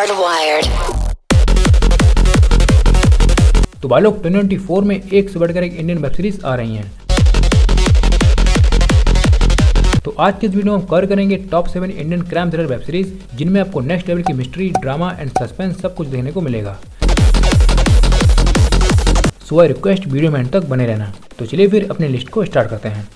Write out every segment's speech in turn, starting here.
Hardwired। तो भाई लोग 2024 में एक से बढ़कर एक इंडियन वेब सीरीज आ रही हैं। तो आज के इस वीडियो में हम कवर करेंगे top 7 Indian crime thriller web series जिनमें आपको नेक्स्ट लेवल की मिस्ट्री, ड्रामा एंड सस्पेंस सब कुछ देखने को मिलेगा। सो आई रिक्वेस्ट वीडियो में एंड तक बने रहना। तो चलिए फिर अपनी लिस्ट को स्टार्ट करते हैं।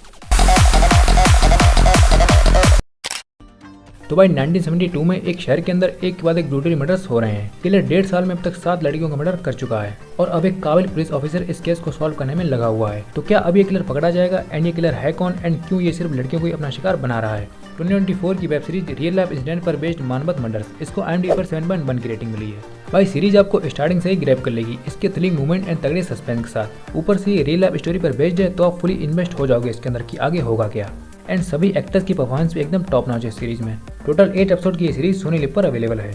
तो भाई 1972 में एक शहर के अंदर एक के बाद एक ब्रूटली मर्डर्स हो रहे हैं। किलर 1.5 साल में अब तक 7 लड़कियों का मर्डर कर चुका है और अब एक काबिल पुलिस ऑफिसर इस केस को सॉल्व करने में लगा हुआ है। तो क्या अब ये किलर पकड़ा जाएगा एंड ये किलर है कौन एंड क्यों ये सिर्फ लड़कियों को ही अपना शिकार बना रहा है। 2024 की web series real life incident पर बेस्ड मानवत मर्डर्स, इसको IMDb पर 7.1 की रेटिंग मिली है। भाई सीरीज आपको स्टार्टिंग से ही ग्रैब कर लेगी इसके थ्रिलिंग मूवमेंट एंड तगड़े सस्पेंस के साथ। ऊपर से ये रियल लाइफ स्टोरी पर बेस्ड है तो आप फुली इन्वेस्ट हो जाओगे इसके अंदर कि आगे होगा क्या। एंड सभी एक्टर्स की परफॉर्मेंस भी एकदम टॉप नॉच है सीरीज में। टोटल 8 एपिसोड की ये सीरीज सोनी लिव पर अवेलेबल है।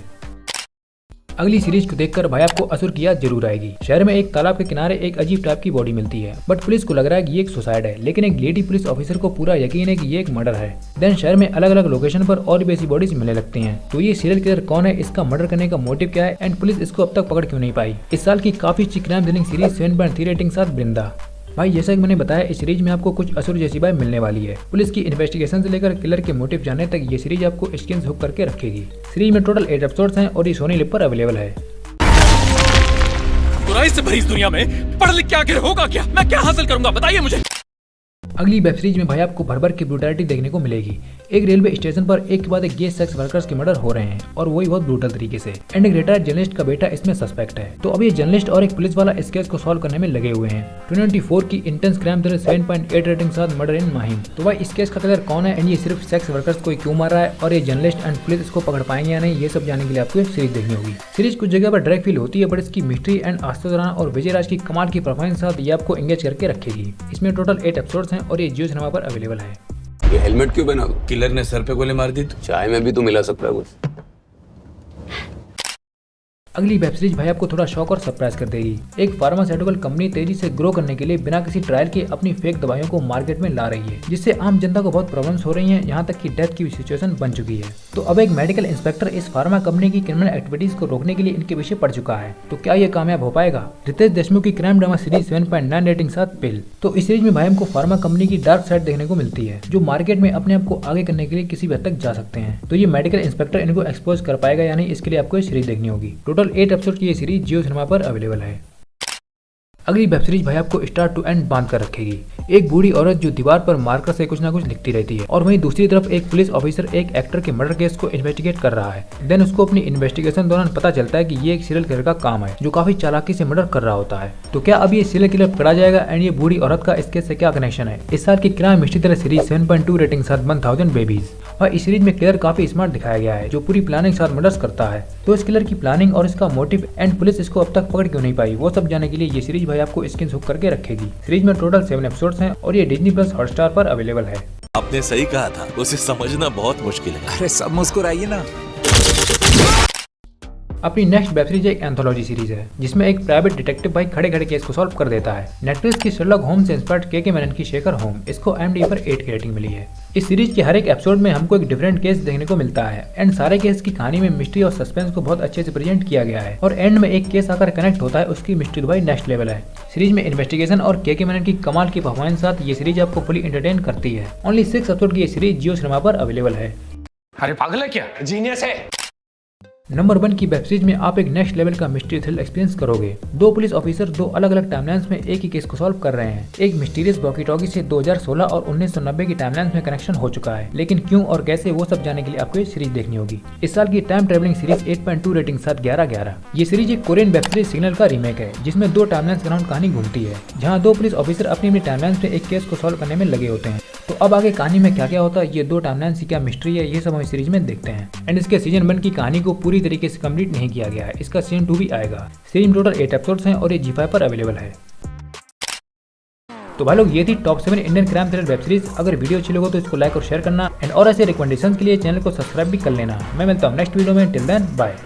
अगली सीरीज को देखकर भाई आपको असुर की याद जरूर आएगी। शहर में एक तालाब के किनारे एक अजीब टाइप की बॉडी मिलती है बट पुलिस को लग रहा है कि ये एक सुसाइड है, लेकिन एक लेडी पुलिस ऑफिसर को पूरा यकीन है कि ये एक मर्डर है। देन शहर में अलग अलग लोकेशन पर और भी ऐसी बॉडीज मिलने लगती हैं। तो ये सीरियल किलर कौन है, इसका मर्डर करने का मोटिव क्या है एंड पुलिस इसको अब तक पकड़ क्यों नहीं पाई। इस साल की काफी अच्छी क्राइम थ्रिलिंग सीरीज 7.3 रेटिंग के साथ वृंदा। भाई जैसा कि मैंने बताया इस सीरीज में आपको कुछ असुर जैसी वाइब मिलने वाली है। पुलिस की इन्वेस्टिगेशन से लेकर किलर के मोटिव जानने तक ये सीरीज आपको स्किन हुक करके रखेगी। सीरीज में टोटल 8 एपिसोड्स हैं और ये सोनी लिव पर अवेलेबल है। बुराई से भरी इस दुनिया में पढ़ लिख के आखिर होगा क्या? मैं क्या हासिल करूंगा बताइए मुझे। अगली वेब सीरीज में भाई आपको भर भर की ब्रूटैलिटी देखने को मिलेगी। एक रेलवे स्टेशन पर एक के बाद एक गे सेक्स वर्कर्स के मर्डर हो रहे हैं और वही बहुत ब्रूटल तरीके से। एंड एक रिटायर्ड जर्नलिस्ट का बेटा इसमें सस्पेक्ट है। तो अब ये जर्नलिस्ट और एक पुलिस वाला इस केस को सॉल्व करने में लगे हुए हैं। 2024 की इंटेंस क्राइम थ्रिलर 7.8 रेटिंग के साथ मर्डर इन माहिम। तो भाई इस केस का किलर कौन है एंड ये सिर्फ सेक्स वर्कर्स को क्यों मार रहा है और ये जर्नलिस्ट एंड पुलिस इसको पकड़ पाएंगे या नहीं, ये सब जानने के लिए आपको सीरीज देखनी होगी। सीरीज कुछ जगह पर डायरेक्ट फील होती है बट इसकी मिस्ट्री एंड आशुतोष राणा और विजय राज की कमाल की परफॉर्मेंस साथ ये आपको एंगेज करके रखेगी। इसमें टोटल 8 एपिसोड्स हैं और ये जियो सिनेमा पर अवेलेबल है। ये हेलमेट क्यों पहना? किलर ने सर पे गोली मार दी तो चाय में भी तो मिला सकता है कुछ। अगली वेब सीरीज भाई आपको थोड़ा शॉक और सरप्राइज कर देगी। एक फार्मास्यूटिकल कंपनी तेजी से ग्रो करने के लिए बिना किसी ट्रायल के अपनी फेक दवाइयों को मार्केट में ला रही है, जिससे आम जनता को बहुत प्रॉब्लम्स हो रही हैं, यहाँ तक कि डेथ की सिचुएशन बन चुकी है। तो अब एक मेडिकल इंस्पेक्टर इस फार्मा कंपनी की क्रिमिनल एक्टिविटीज को रोकने के लिए इनके पीछे पड़ चुका है। तो क्या ये कामयाब हो पाएगा? रितेश देशमुख की क्राइम ड्रामा सीरीज 7.9 रेटिंग के साथ पिल। तो इस सीरीज में भाई हमको फार्मा कंपनी की डार्क साइड देखने को मिलती है, जो मार्केट में अपने आप को आगे करने के लिए किसी भी हद तक जा सकते हैं। तो ये मेडिकल इंस्पेक्टर इनको एक्सपोज कर पाएगा या नहीं, इसके लिए आपको ये सीरीज देखनी होगी। टोटल 8 एपिसोड की सीरीज जियो सिनेमा पर अवेलेबल है। अगली वेब सीरीज भाई आपको स्टार्ट टू एंड बांध कर रखेगी। एक बूढ़ी औरत जो दीवार पर मार्कर से कुछ ना कुछ लिखती रहती है और वहीं दूसरी तरफ एक पुलिस ऑफिसर एक एक्टर के मर्डर केस को इन्वेस्टिगेट कर रहा है। देन उसको अपनी इन्वेस्टिगेशन दौरान पता चलता है कि ये एक सीरियल किलर का काम है जो काफी चालाकी से मर्डर कर रहा होता है। तो क्या अब ये सीरियल किलर पकड़ा जाएगा एंड ये बूढ़ी औरत का इस केस से क्या कनेक्शन है? इस साल की crime mystery thriller series 7.2 rating साथ 1000 बेबीज। और इस सीरीज में किलर काफी स्मार्ट दिखाया गया है जो पूरी प्लानिंग साथ मर्डर्स करता है। तो इस किलर की प्लानिंग और इसका मोटिव एंड पुलिस इसको अब तक पकड़ क्यों नहीं पाई, वो सब जानने के लिए ये सीरीज भाई आपको स्किन हुक करके रखेगी। सीरीज में टोटल 7 एपिसोड्स हैं और ये डिज्नी प्लस हॉटस्टार पर अवेलेबल है। आपने सही कहा था, उसे समझना बहुत मुश्किल है। अरे सब मुस्कुराइए ना। अपनी नेक्स्ट वेब सीरीज एक एंथोलॉजी सीरीज है जिसमें एक प्राइवेट डिटेक्टिव भाई खड़े खड़े केस को सॉल्व कर देता है। नेटफ्लिक्स की शर्लॉक होम्स से इंस्पायर्ड के मेनन की शेखर होम, इसको IMDb पर 8 की रेटिंग मिली है। इस सीरीज के हर एक एपिसोड में हमको एक डिफरेंट केस देखने को मिलता है एंड सारे केस की कहानी में मिस्ट्री और सस्पेंस को बहुत अच्छे से प्रेजेंट किया गया है और एंड में एक केस आकर कनेक्ट होता है, उसकी मिस्ट्री भाई नेक्स्ट लेवल है। सीरीज में इन्वेस्टिगेशन और के मेनन की कमाल की परफॉर्मेंस साथ ये सीरीज आपको फुली एंटरटेन करती है। ओनली 6 एपिसोड की ये सीरीज जियो सिनेमा पर अवेलेबल है। अरे पागल है क्या? जीनियस है। नंबर 1 की वेब सीरीज में आप एक नेक्स्ट लेवल का मिस्ट्री थ्रिल एक्सपीरियंस करोगे। 2 पुलिस ऑफिसर 2 अलग अलग टाइमलाइंस में एक ही केस को सॉल्व कर रहे हैं। एक मिस्टीरियस वॉकी टॉकी से 2016 और 1990 की टाइमलाइंस में कनेक्शन हो चुका है, लेकिन क्यों और कैसे वो सब जानने के लिए आपको ये सीरीज देखनी होगी। इस साल की टाइम ट्रेवलिंग सीरीज 8.2 रेटिंग साथ 11/11। ये सीरीज एक कोरियन वेब सीरीज सिग्नल का रीमेक है जिसमें 2 टाइमलाइंस अराउंड कहानी घूमती है, जहाँ 2 पुलिस ऑफिसर अपनी अपनी टाइमलाइंस में एक केस को सॉल्व करने में लगे होते हैं। तो अब आगे कहानी में क्या क्या होता है, ये 2 टाइमलाइंस की क्या मिस्ट्री है, ये सब हम इस सीरीज में देखते हैं। एंड इसके सीजन 1 की कहानी को पूरी तरीके से कंप्लीट नहीं किया गया है, इसका सीजन 2 भी आएगा। सीरीज में टोटल 8 एपिसोड्स हैं और ये G5 पर अवेलेबल है। तो भाई लोग ये थी top 7 Indian crime thriller web series. अगर वीडियो अच्छी लगे तो इसको लाइक और शेयर करना एंड और ऐसे रिकमेंडेशन के लिए चैनल को सब्सक्राइब भी कर लेना। मैं मिलता हूँ नेक्स्ट वीडियो में। Till then bye.